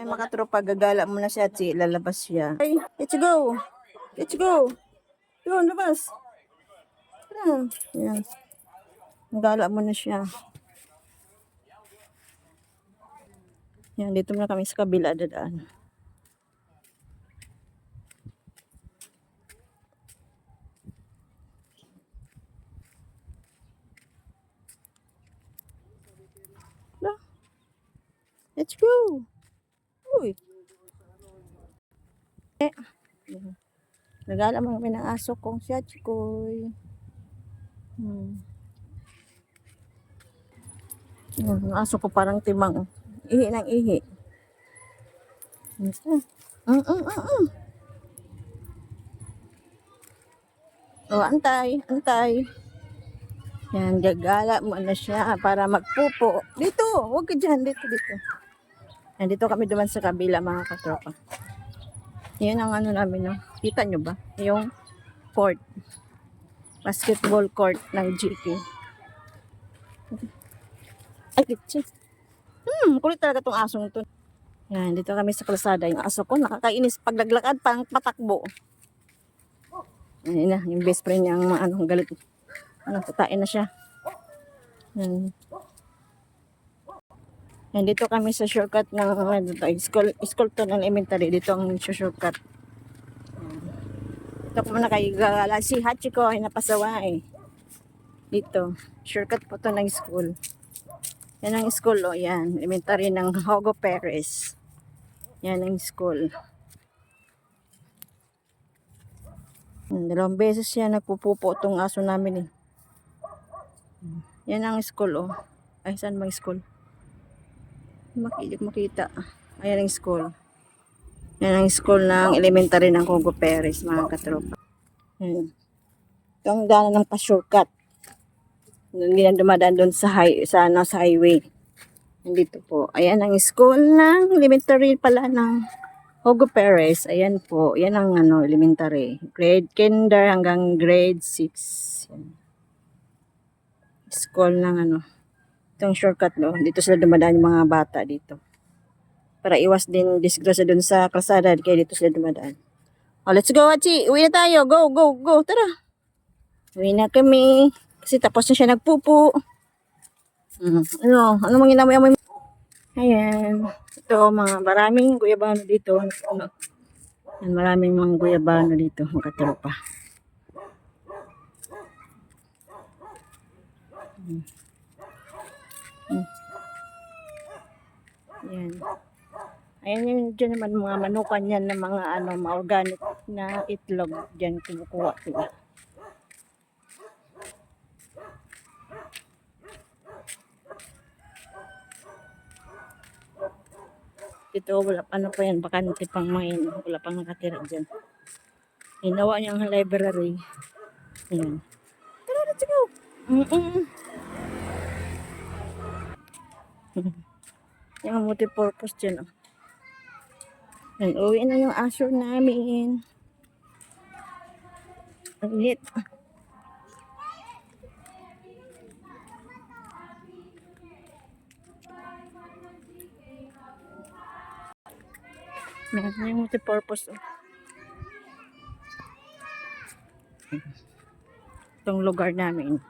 Ay, makatropa, gagala mo na siya, lalabas siya. Ay, let's go! Let's go! Yun, labas! Yan. Gagala mo na siya. Yan, dito muna kami sa kabila dadaan. Let's go! Uy! Nagala mo kami ng aso kong siya, chikoy. Ang aso ko parang timang. Ihi ng ihi. Oh, antay, antay. Yan, gagala mo na siya para magpupo. Dito, huwag ka dyan. Dito. Yan, dito kami duman sa kabila, mga katropa. Yan ang ano namin, no? Kita nyo ba? Yung court. Basketball court ng GK. Ay, kitsi. Kulit talaga tong asong to. Yan, dito kami sa kalsada. Yung aso ko, nakakainis. Pag naglakad, parang patakbo. Yan na, yung best friend niya, ang galit. Tatain na siya. Yan. Yan, dito kami sa shortcut ng school to ng elementary. Dito ang shortcut. Dito ko muna kay gala si Hachiko ay napasawa eh. Dito, shortcut po to ng school. Yan ang school, oh, yan. Elementary ng Hugo Perez. Yan ang school. Dalawang beses siya nagpupupo itong aso namin eh. Yan ang school, oh. Ay, saan bang school? Makita. Ayan ang school. Yan ang school ng elementary ng Hugo Perez, mga katropa. Yan. Ito ang daanan ng pa-shortcut. Hindi na dumadaan doon sa highway. Nandito po. Ayan ang school ng elementary pala ng Hugo Perez. Ayan po. Yan ang elementary. Grade kinder hanggang grade 6. Yan. School ng itong shortcut, no. Dito sila dumadaan yung mga bata dito. Para iwas din disgrasya dun sa kalsada. Kaya dito sila dumadaan. Oh, let's go, Hachi. Uwi na tayo. Go. Tara. Uwi na kami. Kasi tapos na siya nagpupo. Ano mang inamoy-amoy? Ayan. Ito, maraming guyabano dito. Maraming mga guyabano dito, mga katropa. Ayan. Ayan yun, dyan naman mga manukan yan na mga organic na itlog. Dyan kumukuha sila. Ito, wala pa pa yan, bakante pang main. Wala pang nakatira dyan. Hinawa niya ang library. Ayan. Tara, let's go! Yung multi-purpose dyan, oh. Ayan, uwi na yung aso namin. Ang init. Meron yung multi-purpose, oh. Itong lugar namin.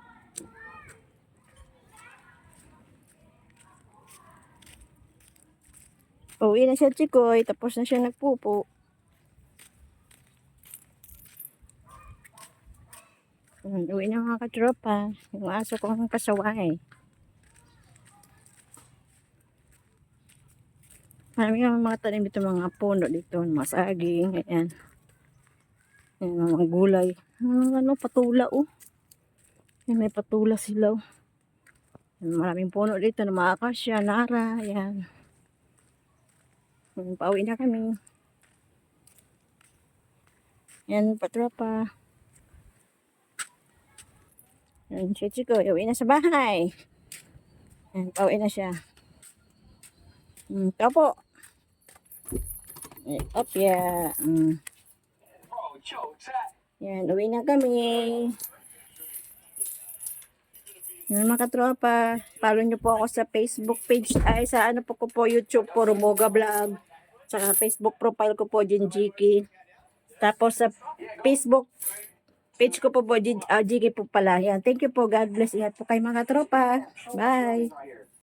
Uwi na siya, Chikoy. Tapos na siya nagpupo. Uwi na mga katropa. Yung aso ko ang kasaway. Marami yung mga tanim dito, mga puno dito. Mga saging. Ayan. Ayan, mga gulay. Patula, oh. Ayan, may patula sila, oh. Maraming puno dito na mga akasya, nara. Ayan. Pauwi na kami. Yan, patropa. Yan, Chichi ko. Uwi na sa bahay. Yan, pauwi na siya. Ito po. Opya. Yan, uwi na kami. Yan mga katropa. Follow nyo po ako sa Facebook page. Ay, sa po ko po YouTube po, Rumoga Vlog. Tsaka Facebook profile ko po, Jinjiki. Tapos sa Facebook page ko po, GK po pala. Yan. Thank you po. God bless. Ingat po kayo mga tropa. Bye.